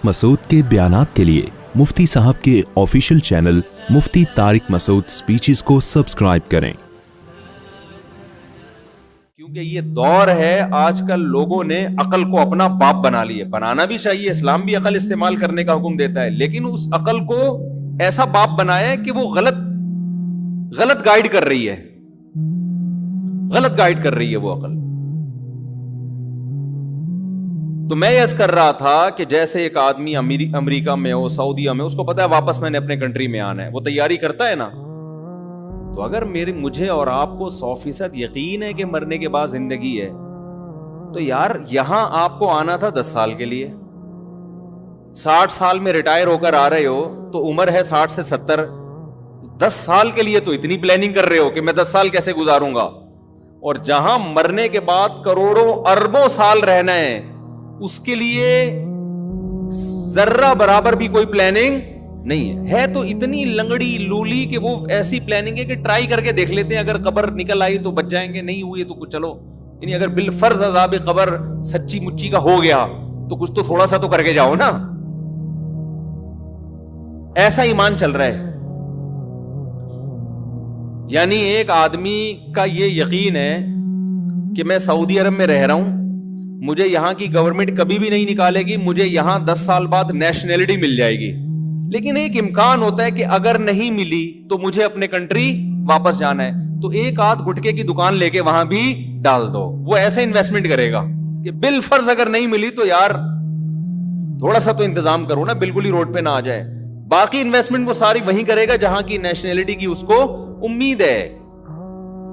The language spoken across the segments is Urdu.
مسعود کے بیانات کے لیے مفتی صاحب کے آفیشیل چینل مفتی طارق مسعود سپیچز کو سبسکرائب کریں۔ کیونکہ یہ دور ہے آج کل لوگوں نے عقل کو اپنا باپ بنا لیا۔ بنانا بھی چاہیے، اسلام بھی عقل استعمال کرنے کا حکم دیتا ہے، لیکن اس عقل کو ایسا باپ بنایا ہے کہ وہ غلط گائیڈ کر رہی ہے، غلط گائیڈ کر رہی ہے وہ عقل۔ تو میں یہ کر رہا تھا کہ جیسے ایک آدمی امریکہ میں ہو، سعودیہ میں، اس کو پتا ہے واپس میں نے اپنے کنٹری میں آنا ہے، وہ تیاری کرتا ہے نا۔ تو اگر مجھے اور آپ کو 100% یقین ہے کہ مرنے کے بعد زندگی ہے، تو یار یہاں آپ کو آنا تھا 10 سال کے لیے، 60 سال میں ریٹائر ہو کر آ رہے ہو تو عمر ہے 60 سے 70، 10 سال کے لیے تو اتنی پلاننگ کر رہے ہو کہ میں 10 سال کیسے گزاروں گا، اور جہاں مرنے کے بعد کروڑوں اربوں سال رہنا ہے اس کے لیے ذرہ برابر بھی کوئی پلاننگ نہیں ہے تو اتنی لنگڑی لولی کہ وہ ایسی پلاننگ ہے کہ ٹرائی کر کے دیکھ لیتے ہیں، اگر قبر نکل آئی تو بچ جائیں گے، نہیں ہوئی تو چلو، یعنی اگر بالفرض عذاب قبر سچی مچی کا ہو گیا تو کچھ تو تھوڑا سا تو کر کے جاؤ نا۔ ایسا ایمان چل رہا ہے، یعنی ایک آدمی کا یہ یقین ہے کہ میں سعودی عرب میں رہ رہا ہوں، مجھے یہاں کی گورنمنٹ کبھی بھی نہیں نکالے گی، مجھے یہاں 10 سال بعد نیشنلٹی مل جائے گی، لیکن ایک امکان ہوتا ہے کہ اگر نہیں ملی تو مجھے اپنے کنٹری واپس جانا ہے، تو ایک آدھ گٹکے کی دکان لے کے وہاں بھی ڈال دو، وہ ایسے انویسٹمنٹ کرے گا کہ بالفرض اگر نہیں ملی تو یار تھوڑا سا تو انتظام کرو نا، بالکل ہی روڈ پہ نہ آ جائے۔ باقی انویسٹمنٹ وہ ساری وہیں کرے گا جہاں کی نیشنلٹی کی اس کو امید ہے،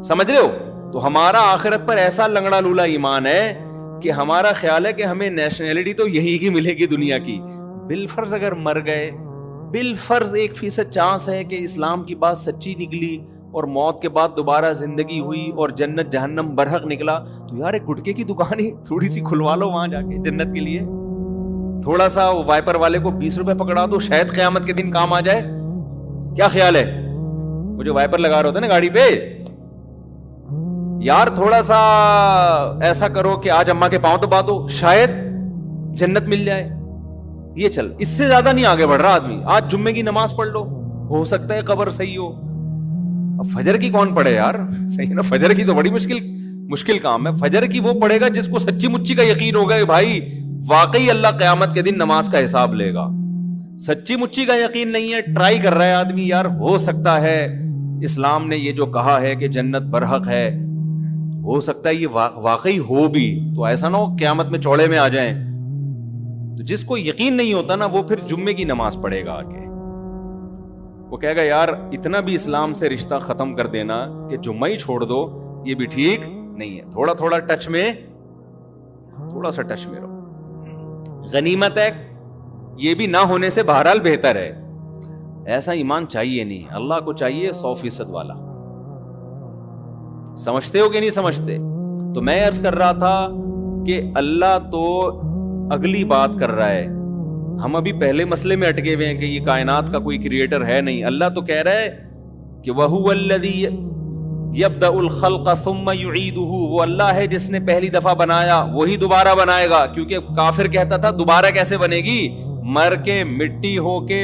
سمجھ رہے ہو؟ تو ہمارا آخرت پر ایسا لنگڑا لولا ایمان ہے کہ ہمارا خیال ہے کہ ہمیں نیشنلٹی تو یہی کی ملے گی دنیا کی، بالفرض اگر مر گئے، بالفرض 1% چانس ہے کہ اسلام کی بات سچی نکلی اور موت کے بعد دوبارہ زندگی ہوئی اور جنت جہنم برحق نکلا، تو یار ایک گٹکے کی دکان ہی تھوڑی سی کھلوا لو وہاں جا کے جنت کے لیے، تھوڑا سا وائپر والے کو 20 روپے پکڑا دو، شاید قیامت کے دن کام آ جائے۔ کیا خیال ہے؟ وہ جو وائپر لگا رہے ہوتے نا گاڑی پہ، یار تھوڑا سا ایسا کرو کہ آج اماں کے پاؤں تو بات ہو، شاید جنت مل جائے۔ یہ چل، اس سے زیادہ نہیں آگے بڑھ رہا آدمی۔ آج جمعے کی نماز پڑھ لو، ہو سکتا ہے قبر صحیح ہو، اب فجر کی کون پڑھے یار؟ صحیح نا، فجر کی تو بڑی مشکل کام ہے، فجر کی وہ پڑھے گا جس کو سچی مچی کا یقین ہوگا کہ بھائی واقعی اللہ قیامت کے دن نماز کا حساب لے گا۔ سچی مچی کا یقین نہیں ہے، ٹرائی کر رہا ہے آدمی، یار ہو سکتا ہے اسلام نے یہ جو کہا ہے کہ جنت برحق ہے، ہو سکتا ہے یہ واقعی ہو بھی، تو ایسا نہ ہو قیامت میں چوڑے میں آ جائیں۔ تو جس کو یقین نہیں ہوتا نا وہ پھر جمعے کی نماز پڑھے گا آگے، وہ کہے گا یار اتنا بھی اسلام سے رشتہ ختم کر دینا کہ جمعہ ہی چھوڑ دو، یہ بھی ٹھیک نہیں ہے، تھوڑا ٹچ میں رہو۔ غنیمت ہے یہ بھی نہ ہونے سے بہرحال بہتر ہے، ایسا ایمان چاہیے نہیں، اللہ کو چاہیے 100% والا۔ سمجھتے ہو کہ نہیں سمجھتے؟ تو میں عرض کر رہا تھا کہ اللہ تو اگلی بات کر رہا ہے، ہم ابھی پہلے مسئلے میں اٹکے ہوئے ہیں کہ یہ کائنات کا کوئی کریٹر ہے نہیں۔ اللہ تو کہہ رہا ہے کہ وَهُوَ الَّذِي يَبْدَأُ الْخَلْقَ ثُمَّ يُعِيدُهُ، وہ اللہ ہے جس نے پہلی دفعہ بنایا وہی دوبارہ بنائے گا، کیونکہ کافر کہتا تھا دوبارہ کیسے بنے گی، مر کے مٹی ہو کے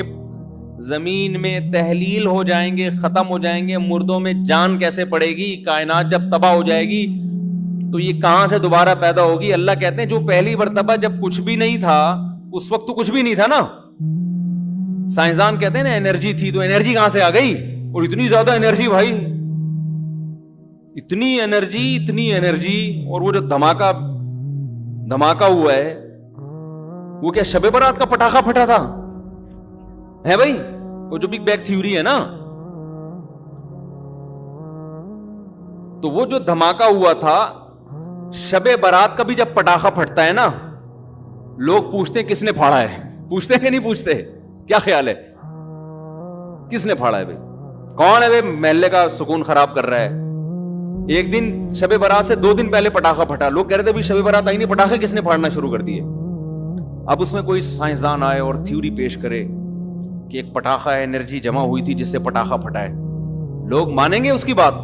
زمین میں تحلیل ہو جائیں گے، ختم ہو جائیں گے، مردوں میں جان کیسے پڑے گی، کائنات جب تباہ ہو جائے گی تو یہ کہاں سے دوبارہ پیدا ہوگی۔ اللہ کہتے ہیں جو پہلی مرتبہ جب کچھ بھی نہیں تھا اس وقت تو کچھ بھی نہیں تھا نا، سائنسدان کہتے ہیں نا انرجی تھی، تو انرجی کہاں سے آ گئی، اور اتنی زیادہ انرجی بھائی، اتنی انرجی، اور وہ جو دھماکہ ہوا ہے وہ کیا شب برات کا پٹاخہ پھٹا تھا ہے بھائی، وہ جو بگ بینگ تھیوری ہے نا، تو وہ جو دھماکہ ہوا تھا شب برات کا بھی جب پٹاخہ پھٹتا ہے نا، لوگ پوچھتے ہیں کس نے پھاڑا ہے، پوچھتے ہیں کہ نہیں پوچھتے؟ کیا خیال ہے کس نے پھاڑا ہے بھائی؟ کون ہے بھائی محلے کا سکون خراب کر رہا ہے؟ ایک دن شب برات سے 2 دن پہلے پٹاخہ پھٹا، لوگ کہہ رہے تھے بھی شب برات آئی نہیں، پٹاخے کس نے پھاڑنا شروع کر دیے؟ اب اس میں کوئی سائنسدان آئے اور تھیوری پیش کرے کہ ایک پٹاخہ ہے، انرجی جمع ہوئی تھی جس سے پٹاخہ پھٹا ہے، لوگ مانیں گے اس کی بات؟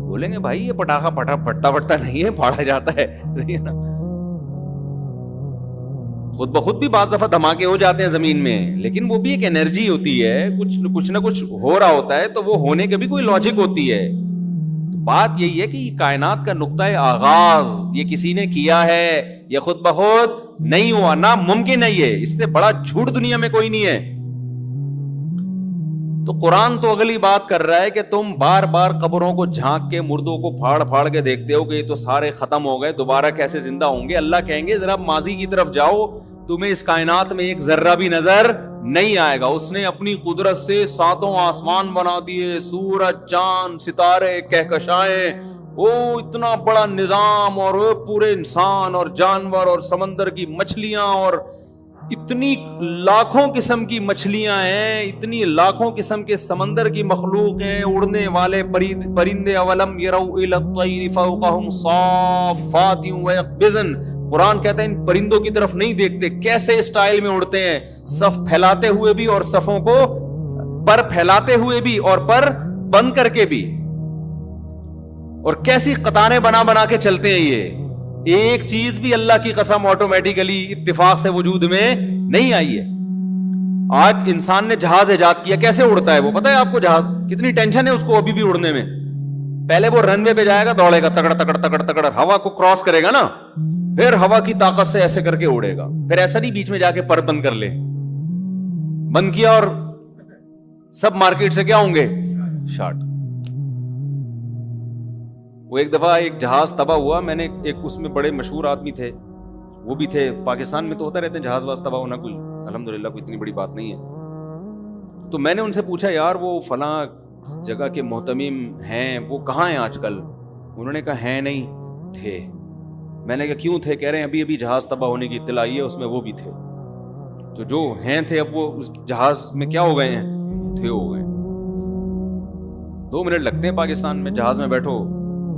بولیں گے بھائی یہ پٹاخہ پھٹتا نہیں ہے، پھاڑا جاتا ہے نا۔ خود بخود بھی بعض دفعہ دھماکے ہو جاتے ہیں زمین میں, لیکن وہ بھی ایک انرجی ہوتی ہے, کچھ نہ کچھ ہو رہا ہوتا ہے, تو وہ ہونے کے بھی کوئی لاجک ہوتی ہے. بات یہی ہے کہ کائنات کا نقطہ آغاز یہ کسی نے کیا ہے, یہ خود بخود نہیں ہوا, ناممکن ہے یہ, اس سے بڑا جھوٹ دنیا میں کوئی نہیں ہے. تو قرآن تو اگلی بات کر رہا ہے کہ تم بار بار قبروں کو جھانک کے, مردوں کو پھاڑ پھاڑ کے دیکھتے ہو کہ یہ تو سارے ختم ہو گئے, دوبارہ کیسے زندہ ہوں گے. اللہ کہیں گے ذرا ماضی کی طرف جاؤ, تمہیں اس کائنات میں ایک ذرہ بھی نظر نہیں آئے گا. اس نے اپنی قدرت سے ساتوں آسمان بنا دیے, سورج, چاند, ستارے, کہکشائیں, وہ اتنا بڑا نظام, اور وہ پورے انسان اور جانور اور سمندر کی مچھلیاں, اور اتنی لاکھوں قسم کی مچھلیاں ہیں, اتنی لاکھوں قسم کے سمندر کی مخلوق ہیں, اڑنے والے پرندے. اولم یروا الی الطیر فوقہم صافات ویقبضن, قرآن کہتا ہے ان پرندوں کی طرف نہیں دیکھتے, کیسے اسٹائل میں اڑتے ہیں, صف پھیلاتے ہوئے بھی اور صفوں کو پر پھیلاتے ہوئے بھی اور پر بند کر کے بھی, اور کیسی قطاریں بنا بنا کے چلتے ہیں. یہ ایک چیز بھی اللہ کی قسم آٹومیٹیکلی اتفاق سے وجود میں نہیں آئی ہے. آج انسان نے جہاز ایجاد کیا, کیسے اڑتا ہے وہ پتہ ہے آپ کو؟ جہاز کتنی ٹینشن ہے اس کو ابھی بھی اڑنے میں. پہلے وہ رن وے پہ جائے گا, دوڑے گا, تکڑ تکڑ تکڑ تکڑ, ہوا کو کراس کرے گا نا, پھر ہوا کی طاقت سے ایسے کر کے اڑے گا. پھر ایسا نہیں بیچ میں جا کے پر بند کر لے, بند کیا اور سب مارکیٹ سے کیا ہوں گے, شارٹ. وہ ایک دفعہ ایک جہاز تباہ ہوا, میں نے ایک اس میں بڑے مشہور آدمی تھے, وہ بھی تھے, پاکستان میں تو ہوتا رہتے ہیں جہاز واز تباہ ہونا, کوئی الحمدللہ کوئی اتنی بڑی بات نہیں ہے. تو میں نے ان سے پوچھا یار وہ فلاں جگہ کے محتمم ہیں وہ کہاں ہیں آج کل؟ انہوں نے کہا ہیں نہیں, تھے. میں نے کہا کیوں تھے؟ کہہ رہے ہیں ابھی ابھی جہاز تباہ ہونے کی اطلاع آئی ہے, اس میں وہ بھی تھے. تو جو ہیں تھے اب وہ اس جہاز میں کیا ہو گئے ہیں, تھے ہو گئے. 2 منٹ لگتے ہیں پاکستان میں, جہاز میں بیٹھو.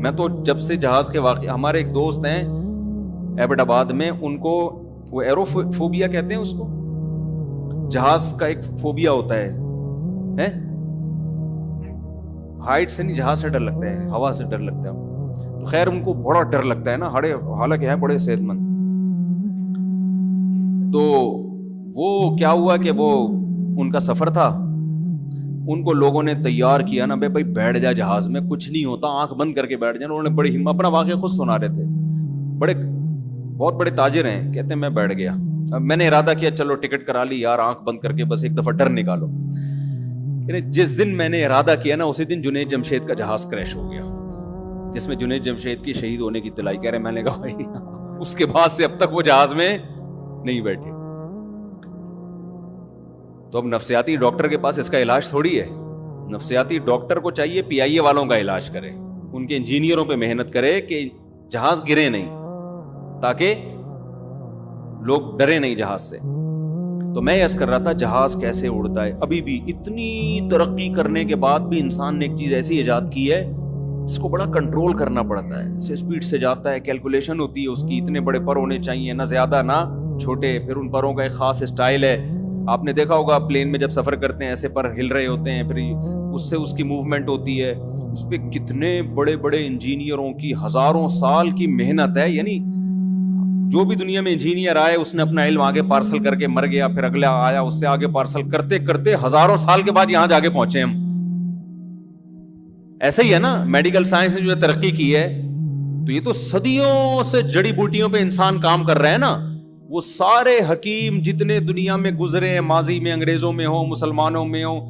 میں تو جب سے جہاز کے واقع, ہمارے ایک دوست ہیں ایبٹ آباد میں, ان کو وہ ایرو فوبیا کہتے ہیں اس کو, جہاز کا ایک فوبیا ہوتا ہے, ہائٹ سے نہیں, جہاز سے ڈر لگتا ہے, ہوا سے ڈر لگتا ہے. تو خیر ان کو بڑا ڈر لگتا ہے نا, حالانکہ ہیں بڑے صحت مند. تو وہ کیا ہوا کہ وہ ان کا سفر تھا, ان کو لوگوں نے تیار کیا نا, بھائی بیٹھ جا جہاز میں, کچھ نہیں ہوتا, آنکھ بند کر کے بیٹھ جانا. انہوں نے بڑی ہمت, اپنا واقعہ خود سنا رہے تھے, بہت بڑے تاجر ہیں, کہتے ہیں میں بیٹھ گیا. اب میں نے ارادہ کیا چلو ٹکٹ کرا لی یار, آنکھ بند کر کے بس ایک دفعہ ڈر نکالو. جس دن میں نے ارادہ کیا نا, اسی دن جنید جمشید کا جہاز کریش ہو گیا, جس میں جنید جمشید کی شہید ہونے کی اطلاع. کہہ رہے میں نے کہا بھائی اس کے بعد سے اب تک وہ جہاز میں نہیں بیٹھے. تو اب نفسیاتی ڈاکٹر کے پاس اس کا علاج تھوڑی ہے. نفسیاتی ڈاکٹر کو چاہیے پی آئی اے والوں کا علاج کرے, ان کے انجینئروں پہ محنت کرے کہ جہاز گرے نہیں, تاکہ لوگ ڈرے نہیں جہاز سے. تو میں عرض کر رہا تھا جہاز کیسے اڑتا ہے. ابھی بھی اتنی ترقی کرنے کے بعد بھی انسان نے ایک چیز ایسی ایجاد کی ہے جس کو بڑا کنٹرول کرنا پڑتا ہے. اسے اسپیڈ سے جاتا ہے, کیلکولیشن ہوتی ہے اس کی, اتنے بڑے پر ہونے چاہیے, نہ زیادہ نہ چھوٹے. پھر ان پروں کا ایک خاص اسٹائل ہے. آپ نے دیکھا ہوگا پلین میں جب سفر کرتے ہیں ایسے پر ہل رہے ہوتے ہیں, پھر اس سے اس کی موومنٹ ہوتی ہے. اس پہ کتنے بڑے بڑے انجینئروں کی ہزاروں سال کی محنت ہے. یعنی جو بھی دنیا میں انجینئر آئے اس نے اپنا علم آگے پارسل کر کے مر گیا, پھر اگلا آیا اس سے آگے پارسل کرتے کرتے ہزاروں سال کے بعد یہاں جا کے پہنچے ہم. ایسا ہی ہے نا میڈیکل سائنس نے جو ترقی کی ہے, تو یہ تو صدیوں سے جڑی بوٹیوں پہ انسان کام کر رہے ہیں نا. وہ سارے حکیم جتنے دنیا میں گزرے ہیں, ماضی میں انگریزوں میں ہوں, مسلمانوں میں ہوں,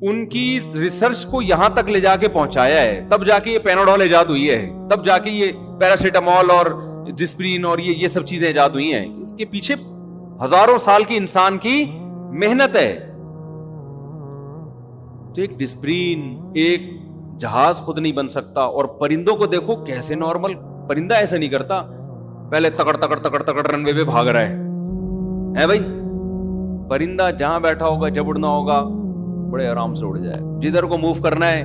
ان کی ریسرچ کو یہاں تک لے جا کے پہنچایا ہے. تب جا کے یہ پیناڈول ایجاد ہوئی ہے, تب جا کے یہ پیراسیٹامول اور ڈسپرین اور یہ سب چیزیں ایجاد ہوئی ہیں. اس کے پیچھے ہزاروں سال کی انسان کی محنت ہے. تو ایک ڈسپرین, ایک جہاز خود نہیں بن سکتا. اور پرندوں کو دیکھو کیسے, نارمل پرندہ ایسا نہیں کرتا, پہلے تکڑ تکڑ تکڑ تکڑ رن وے پہ بھاگ رہا ہے بھائی. پرندہ جہاں بیٹھا ہوگا, جب اڑنا ہوگا بڑے آرام سے اڑ جائے. جدھر کو موو کرنا ہے,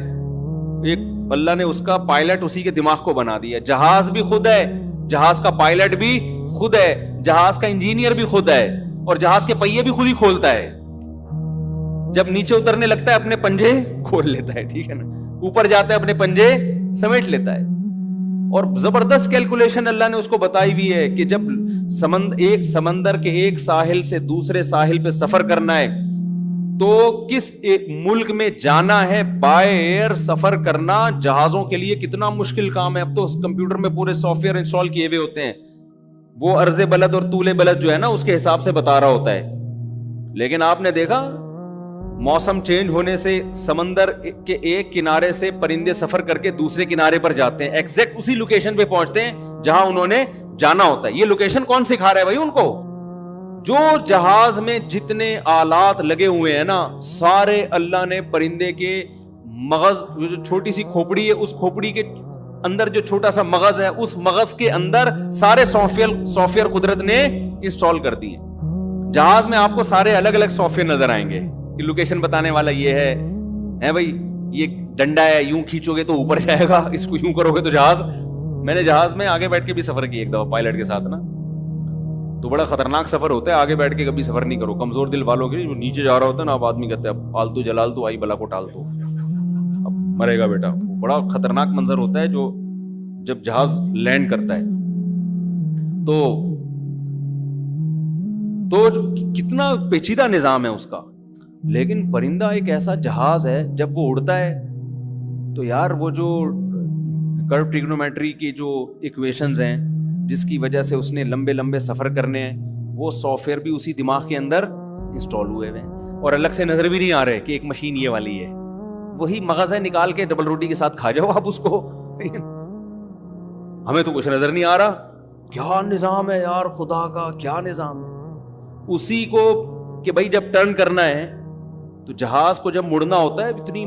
ایک اللہ نے اس کا پائلٹ اسی کے دماغ کو بنا دیا. جہاز بھی خود ہے, جہاز کا پائلٹ بھی خود ہے, جہاز کا انجینئر بھی خود ہے, اور جہاز کے پہیے بھی خود ہی کھولتا ہے. جب نیچے اترنے لگتا ہے اپنے پنجے کھول لیتا ہے, ٹھیک ہے نا, اوپر جاتا ہے اپنے پنجے سمیٹ لیتا ہے. اور زبردست کیلکولیشن اللہ نے اس کو بتائی بھی ہے کہ جب ایک سمندر کے ایک ساحل سے دوسرے ساحل پہ سفر کرنا ہے تو کس ایک ملک میں جانا ہے، بائی ایئر سفر کرنا جہازوں کے لیے کتنا مشکل کام ہے. اب تو کمپیوٹر میں پورے سافٹ ویئر انسٹال کیے ہوئے ہوتے ہیں، وہ عرض بلد اور طول بلد جو ہے نا اس کے حساب سے بتا رہا ہوتا ہے. لیکن آپ نے دیکھا موسم چینج ہونے سے سمندر کے ایک کنارے سے پرندے سفر کر کے دوسرے کنارے پر جاتے ہیں، ایگزیکٹ اسی لوکیشن پہ پہنچتے ہیں جہاں انہوں نے جانا ہوتا ہے. یہ لوکیشن کون سکھا رہا ہے بھائی ان کو؟ جو جہاز میں جتنے آلات لگے ہوئے ہیں نا سارے اللہ نے پرندے کے مغز، جو چھوٹی سی کھوپڑی ہے اس کھوپڑی کے اندر جو چھوٹا سا مغز ہے اس مغز کے اندر سارے سافٹ ویئر قدرت نے انسٹال کر دیے. جہاز میں آپ کو سارے الگ الگ سافٹ ویئر نظر آئیں گے کہ لوکیشن بتانے والا یہ ہے بھائی یہ ڈنڈا ہے، یوں کھینچو گے تو اوپر جائے گا، اس کو یوں کرو گے تو جہاز. میں نے جہاز میں آگے بیٹھ کے بھی سفر کیا ایک دفعہ پائلٹ کے ساتھ نا، تو بڑا خطرناک سفر ہوتا ہے. آگے بیٹھ کے کبھی سفر نہیں کرو، کمزور دل والوں کے. جو نیچے جا رہا ہوتا ہے نا، اب آدمی کہتے ہیں اب آلتو جلال تو آئی بلا کو ٹال دو، اب مرے گا بیٹا. بڑا خطرناک منظر ہوتا ہے جو جب جہاز لینڈ کرتا ہے تو کتنا پیچیدہ نظام ہے اس کا. لیکن پرندہ ایک ایسا جہاز ہے جب وہ اڑتا ہے تو یار وہ جو کرو ٹریگنومیٹری کی جو ایکویشنز ہیں جس کی وجہ سے اس نے لمبے لمبے سفر کرنے ہیں، وہ سافٹ ویئر بھی اسی دماغ کے اندر انسٹال ہوئے ہیں اور الگ سے نظر بھی نہیں آ رہے کہ ایک مشین یہ والی ہے. وہی مغز ہے، نکال کے ڈبل روٹی کے ساتھ کھا جاؤ آپ اس کو. ہمیں تو کچھ نظر نہیں آ رہا. کیا نظام ہے یار خدا کا، کیا نظام ہے. اسی کو کہ بھائی جب ٹرن کرنا ہے تو جہاز کو جب مڑنا ہوتا ہے اتنی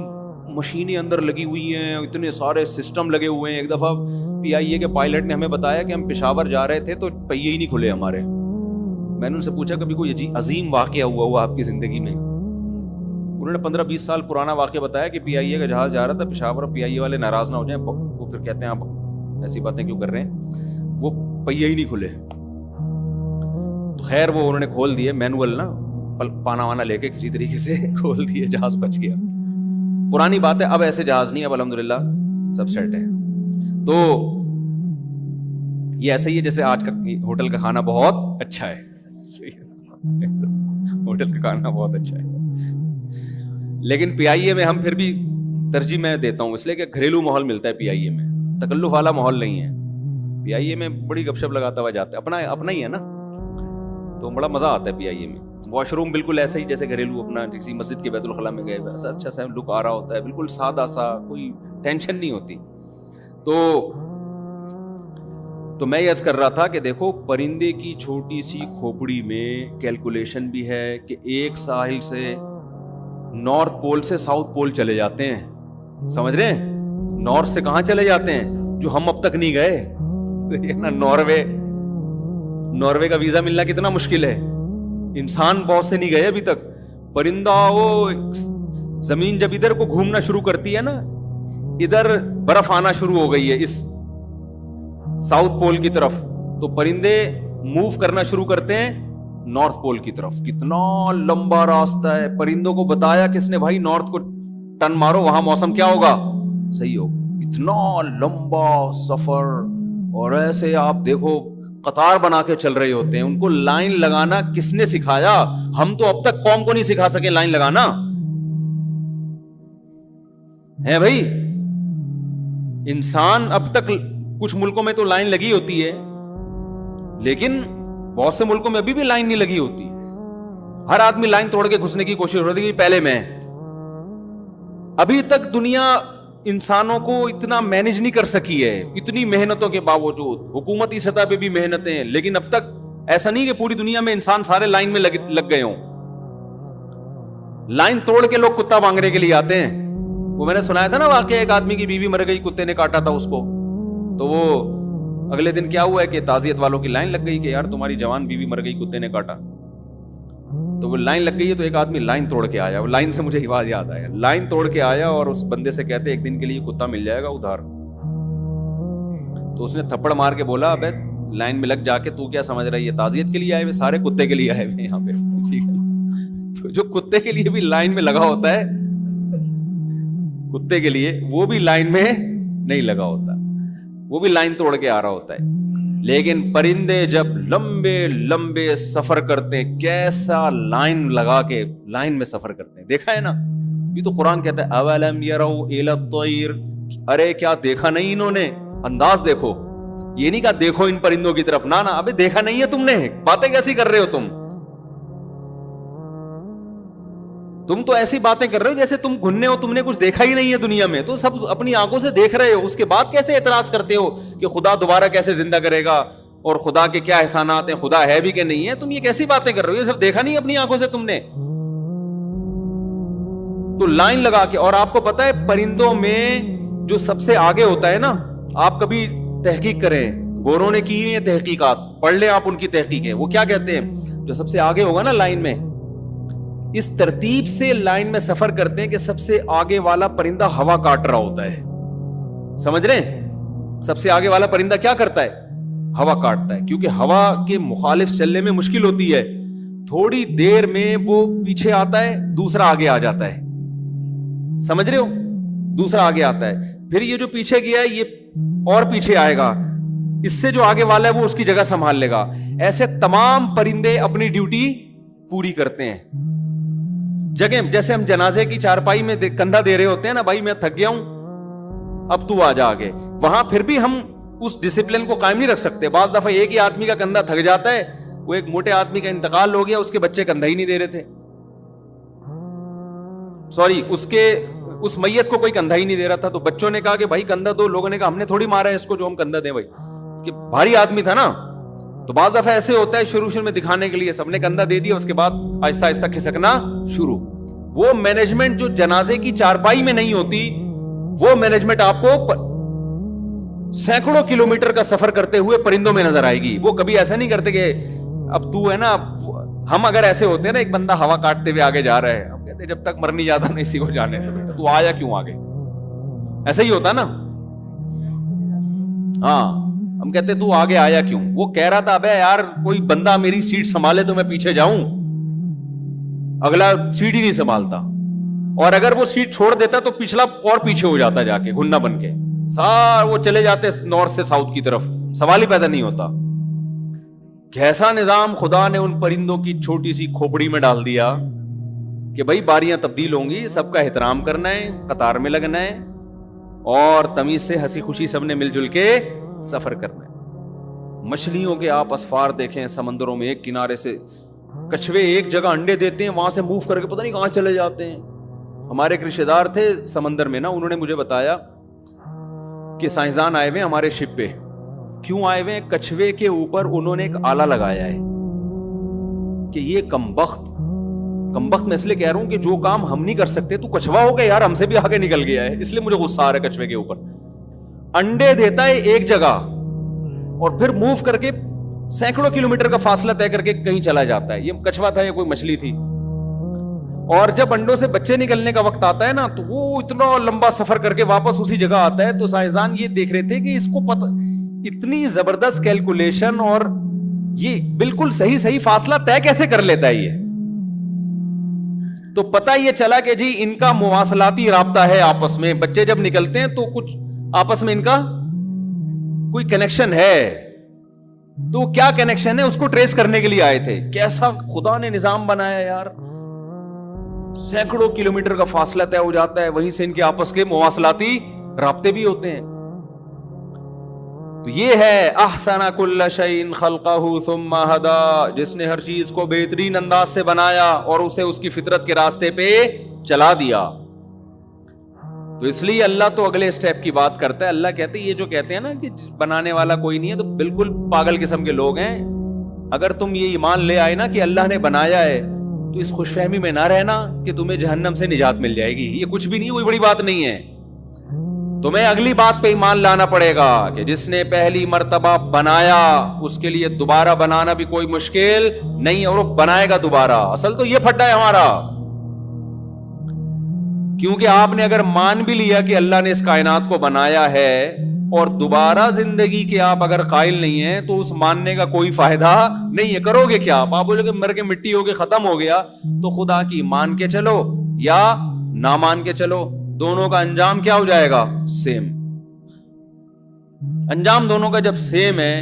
مشینیں اندر لگی ہوئی ہیں، اتنے سارے سسٹم لگے ہوئے ہیں. ایک دفعہ PIA کے پائلٹ نے ہمیں بتایا کہ ہم پشاور جا رہے تھے تو پہیے ہی نہیں کھلے ہمارے. میں نے ان سے پوچھا کبھی کوئی عظیم واقعہ ہوا آپ کی زندگی میں؟ انہوں نے 15-20 سال پرانا واقعہ بتایا کہ PIA کا جہاز جا رہا تھا پشاور، PIA والے ناراض نہ ہو جائیں، وہ پھر کہتے ہیں آپ ایسی باتیں کیوں کر رہے ہیں، وہ پہیے ہی نہیں کھلے. تو خیر وہ انہوں نے کھول دیے مینول نا، پانا وانا لے کے کسی طریقے سے کھول دیے، جہاز بچ گیا. پرانی بات ہے، اب ایسے جہاز نہیں، اب الحمدللہ سب سیٹ ہے. تو یہ ایسا ہی ہے جیسے آج کا ہوٹل کا کھانا بہت اچھا ہے، ہوٹل کا کھانا بہت اچھا ہے، لیکن PIA میں ہم پھر بھی ترجیح میں دیتا ہوں اس لیے کہ گھریلو ماحول ملتا ہے PIA میں، تکلف والا ماحول نہیں ہے. PIA میں بڑی گپ شپ لگاتا ہوا جاتا ہے، اپنا ہی ہے نا، تو بڑا مزہ آتا ہے PIA میں. واش روم بالکل ایسا ہی جیسے گھریلو اپنا کسی مسجد کے بیت الخلاء میں گئے ایسا اچھا سا لک آ رہا ہوتا ہے، بالکل سادہ سا، کوئی ٹینشن نہیں ہوتی. تو میں یس کر رہا تھا کہ دیکھو پرندے کی چھوٹی سی کھوپڑی میں کیلکولیشن بھی ہے کہ ایک ساحل سے نارتھ پول سے ساؤتھ پول چلے جاتے ہیں. سمجھ رہے ہیں؟ نارتھ سے کہاں چلے جاتے ہیں جو ہم اب تک نہیں گئے. ناروے کا ویزا ملنا کتنا مشکل ہے، انسان بہت سے نہیں گئے ابھی تک. پرندہ وہ زمین جب ادھر کو گھومنا شروع کرتی ہے نا، ادھر برف آنا شروع ہو گئی ہے اس ساؤتھ پول کی طرف، تو پرندے موو کرنا شروع کرتے ہیں نارتھ پول کی طرف. کتنا لمبا راستہ ہے. پرندوں کو بتایا کس نے بھائی نارتھ کو ٹن مارو، وہاں موسم کیا ہوگا، صحیح ہو. اتنا لمبا سفر، اور ایسے آپ دیکھو قطار بنا کے چل رہے ہوتے ہیں. ان کو لائن لگانا کس نے سکھایا؟ ہم تو اب تک قوم کو نہیں سکھا سکے لائن لگانا ہے بھائی. انسان اب تک کچھ ملکوں میں تو لائن لگی ہوتی ہے، لیکن بہت سے ملکوں میں ابھی بھی لائن نہیں لگی ہوتی. ہر آدمی لائن توڑ کے گھسنے کی کوشش ہو رہی ہے کہ پہلے میں. ابھی تک دنیا انسانوں کو اتنا مینج نہیں کر سکی ہے، اتنی محنتوں کے باوجود. حکومتی سطح پہ بھی محنتیں، لیکن اب تک ایسا نہیں کہ پوری دنیا میں انسان سارے لائن میں لگ گئے ہوں. لائن توڑ کے لوگ کتا مانگنے کے لیے آتے ہیں. وہ میں نے سنایا تھا نا واقعہ، ایک آدمی کی بیوی مر گئی، کتے نے کاٹا تھا اس کو، تو وہ اگلے دن کیا ہوا ہے کہ تعزیت والوں کی لائن لگ گئی کہ یار تمہاری جوان بیوی مر گئی، کتے نے کاٹا. تو وہ لائن لگ گئی ہے، تو ایک آدمی لائن توڑ کے آیا. وہ لائن سے مجھے آواز یاد آیا، لائن توڑ کے آیا اور اس بندے سے کہتے ایک دن کے لیے کتا مل جائے گا ادھار. تو اس نے تھپڑ مار کے بولا ابے لائن میں لگ جا کے تو کیا سمجھ رہا ہے یہ تعزیت کے لیے آئے ہوئے، سارے کتے کے لیے آئے ہوئے یہاں پہ. ٹھیک ہے، تو جو کتے کے لیے بھی لائن میں لگا ہوتا ہے، کتے کے لیے وہ بھی لائن میں نہیں لگا ہوتا. وہ بھی لائن توڑ کے آ رہا ہوتا ہے. لیکن پرندے جب لمبے لمبے سفر کرتے ہیں, کیسا لائن لگا کے لائن میں سفر کرتے ہیں, دیکھا ہے نا. یہ تو قرآن کہتا ہے اولم یروا الی الطیر, ارے کیا دیکھا نہیں انہوں نے, انداز دیکھو. یہ نہیں کہا دیکھو ان پرندوں کی طرف, نہ ابے دیکھا نہیں ہے تم نے, باتیں کیسی کر رہے ہو تم تو ایسی باتیں کر رہے ہو جیسے تم گھننے ہو, تم نے کچھ دیکھا ہی نہیں ہے دنیا میں, تو سب اپنی آنکھوں سے دیکھ رہے ہو, اس کے بعد کیسے اعتراض کرتے ہو کہ خدا دوبارہ کیسے زندہ کرے گا اور خدا کے کیا احسانات ہیں, خدا ہے بھی کہ نہیں ہے. تم یہ کیسی باتیں کر رہے ہو, یہ سب دیکھا نہیں اپنی آنکھوں سے تم نے. تو لائن لگا کے, اور آپ کو پتا ہے پرندوں میں جو سب سے آگے ہوتا ہے نا, آپ کبھی تحقیق کریں, گوروں نے کی ہوئی تحقیقات, پڑھ لیں آپ ان کی تحقیقیں. وہ کیا کہتے ہیں, جو سب سے آگے ہوگا نا لائن میں, اس ترتیب سے لائن میں سفر کرتے ہیں کہ سب سے آگے والا پرندہ ہوا کاٹ رہا ہوتا ہے. سمجھ رہے ہیں, سب سے آگے والا پرندہ کیا کرتا ہے, ہوا کاٹتا ہے, کیونکہ ہوا کے مخالف چلنے میں مشکل ہوتی ہے. تھوڑی دیر میں وہ پیچھے آتا ہے, دوسرا آگے آ جاتا ہے. سمجھ رہے ہو, دوسرا آگے آتا ہے, پھر یہ جو پیچھے گیا ہے یہ اور پیچھے آئے گا, اس سے جو آگے والا ہے وہ اس کی جگہ سنبھال لے گا. ایسے تمام پرندے اپنی ڈیوٹی پوری کرتے ہیں. جگہ جیسے ہم جنازے کی چارپائی میں کندھا دے رہے ہوتے ہیں نا, بھائی میں تھک گیا ہوں اب تو آ جا آگے, وہاں پھر بھی ہم اس ڈسپلن کو قائم نہیں رکھ سکتے. بعض دفعہ ایک ہی آدمی کا کندھا تھک جاتا ہے, وہ ایک موٹے آدمی کا انتقال ہو گیا, اس کے بچے کندھا ہی نہیں دے رہے تھے, سوری اس میت کو کوئی کندھا ہی نہیں دے رہا تھا, تو بچوں نے کہا کہ بھائی کندھا دو. لوگوں نے کہا ہم نے تھوڑی مارا ہے اس کو جو ہم کندھا دیں بھائی, کہ بھاری آدمی تھا نا. تو بعض دفعہ ایسے ہوتا ہے شروع میں دکھانے کے لیے سب نے کندھا دے دیا, اس کے بعد آہستہ آہستہ کھسکنا شروع. وہ مینجمنٹ جو جنازے کی چارپائی میں نہیں ہوتی, وہ مینجمنٹ آپ کو سینکڑوں کلومیٹر کا سفر کرتے ہوئے پرندوں میں نظر آئے گی. وہ کبھی ایسا نہیں کرتے کہ اب تو ہے نا, ہم اگر ایسے ہوتے ہیں نا, ایک بندہ ہوا کاٹتے ہوئے آگے جا رہا ہے, ہم کہتے ہیں جب تک مرنی جاتا نہیں اسی کو جانے سے, بیٹا تو آیا کیوں آگے, ایسا ہی ہوتا نا. ہاں, ہم کہتے تو آگے آیا کیوں, وہ کہہ رہا تھا ابے یار کوئی بندہ میری سیٹ سنبھالے تو میں پیچھے جاؤں, اگلا سیٹ ہی نہیں سنبھالتا, اور اگر وہ سیٹ چھوڑ دیتا تو پچھلا اور پیچھے ہو جاتا جا کے گھننا بن کے, سارے وہ چلے جاتے نارتھ سے ساؤتھ کی طرف, سوال ہی پیدا نہیں ہوتا. کیسا نظام خدا نے ان پرندوں کی چھوٹی سی کھوپڑی میں ڈال دیا کہ بھائی باریاں تبدیل ہوں گی, سب کا احترام کرنا ہے, قطار میں لگنا ہے, اور تمیز سے ہنسی خوشی سب نے مل جل کے سفر کرنا ہے. مچھلیوں کے آپ اسفار دیکھیں سمندروں میں, ایک کنارے سے کچھوے ایک جگہ انڈے دیتے ہیں, وہاں سے موو کر کے پتہ نہیں کہاں چلے جاتے ہیں. ہمارے ایک رشتے دار تھے سمندر میں نا, انہوں نے مجھے بتایا کہ سائنسدان آئے ہوئے ہمارے شپ پہ. کیوں آئے ہوئے, کچھوے کے اوپر انہوں نے ایک آلہ لگایا ہے کہ یہ کمبخت میں اس لیے کہہ رہا ہوں کہ جو کام ہم نہیں کر سکتے, تو کچھوا ہو گیا یار, ہم سے بھی آگے نکل گیا ہے, اس لیے مجھے غصہ آ رہا ہے کچھوے کے اوپر. انڈے دیتا ہے ایک جگہ اور پھر موو کر کے سینکڑوں کلومیٹر کا فاصلہ طے کر کے کہیں چلا جاتا ہے. یہ کچھوا تھا یا کوئی مچھلی تھی, اور جب انڈوں سے بچے نکلنے کا وقت آتا ہے نا, تو وہ اتنا لمبا سفر کر کے واپس اسی جگہ آتا ہے. تو سائنسدان یہ دیکھ رہے تھے کہ اس کو پتہ, اتنی زبردست کیلکولیشن اور یہ بالکل صحیح فاصلہ طے کیسے کر لیتا ہے یہ. تو پتہ یہ چلا کہ جی ان کا مواصلاتی رابطہ ہے آپس میں, بچے جب نکلتے ہیں تو کچھ آپس میں ان کا کوئی کنیکشن ہے. تو کیا کنیکشن ہے اس کو ٹریس کرنے کے لیے آئے تھے. کیسا خدا نے نظام بنایا یار, سینکڑوں کلومیٹر کا فاصلہ طے ہو جاتا ہے, وہیں سے ان کے آپس کے مواصلاتی رابطے بھی ہوتے ہیں. تو یہ ہے احسن کل شیء خلقہ ثم ہدی, جس نے ہر چیز کو بہترین انداز سے بنایا اور اسے اس کی فطرت کے راستے پہ چلا دیا. تو اس لیے اللہ تو اگلے اسٹیپ کی بات کرتا ہے. اللہ کہتے ہیں یہ جو کہتے ہیں نا کہ بنانے والا کوئی نہیں ہے, تو بالکل پاگل قسم کے لوگ ہیں. اگر تم یہ ایمان لے آئے نا کہ اللہ نے بنایا ہے, تو اس خوش فہمی میں نہ رہنا کہ تمہیں جہنم سے نجات مل جائے گی. یہ کچھ بھی نہیں, کوئی بڑی بات نہیں ہے. تمہیں اگلی بات پہ ایمان لانا پڑے گا کہ جس نے پہلی مرتبہ بنایا اس کے لیے دوبارہ بنانا بھی کوئی مشکل نہیں, اور وہ بنائے گا دوبارہ. اصل تو یہ پھٹا ہے ہمارا, کیونکہ آپ نے اگر مان بھی لیا کہ اللہ نے اس کائنات کو بنایا ہے, اور دوبارہ زندگی کے آپ اگر قائل نہیں ہیں, تو اس ماننے کا کوئی فائدہ نہیں ہے. کرو گے کیا آپ بولو کہ مر کے مٹی ہو کے ختم ہو گیا. تو خدا کی مان کے چلو یا نہ مان کے چلو, دونوں کا انجام کیا ہو جائے گا, سیم. انجام دونوں کا جب سیم ہے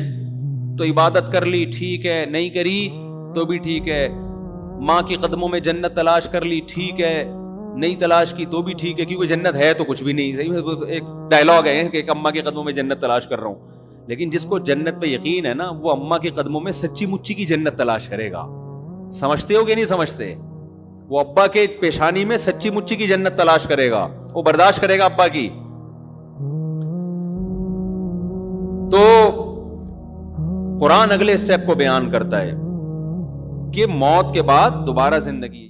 تو عبادت کر لی ٹھیک ہے, نہیں کری تو بھی ٹھیک ہے, ماں کے قدموں میں جنت تلاش کر لی ٹھیک ہے, نہیں تلاش کی تو بھی ٹھیک ہے, کیونکہ جنت ہے تو کچھ بھی نہیں. ایک ڈائلاگ ہے کہ ایک اماں کے قدموں میں جنت تلاش کر رہا ہوں, لیکن جس کو جنت پہ یقین ہے نا وہ اماں کے قدموں میں سچی مچی کی جنت تلاش کرے گا. سمجھتے ہو کہ نہیں سمجھتے؟ وہ ابا کے پیشانی میں سچی مچی کی جنت تلاش کرے گا, وہ برداشت کرے گا ابا کی. تو قرآن اگلے اسٹیپ کو بیان کرتا ہے کہ موت کے بعد دوبارہ زندگی.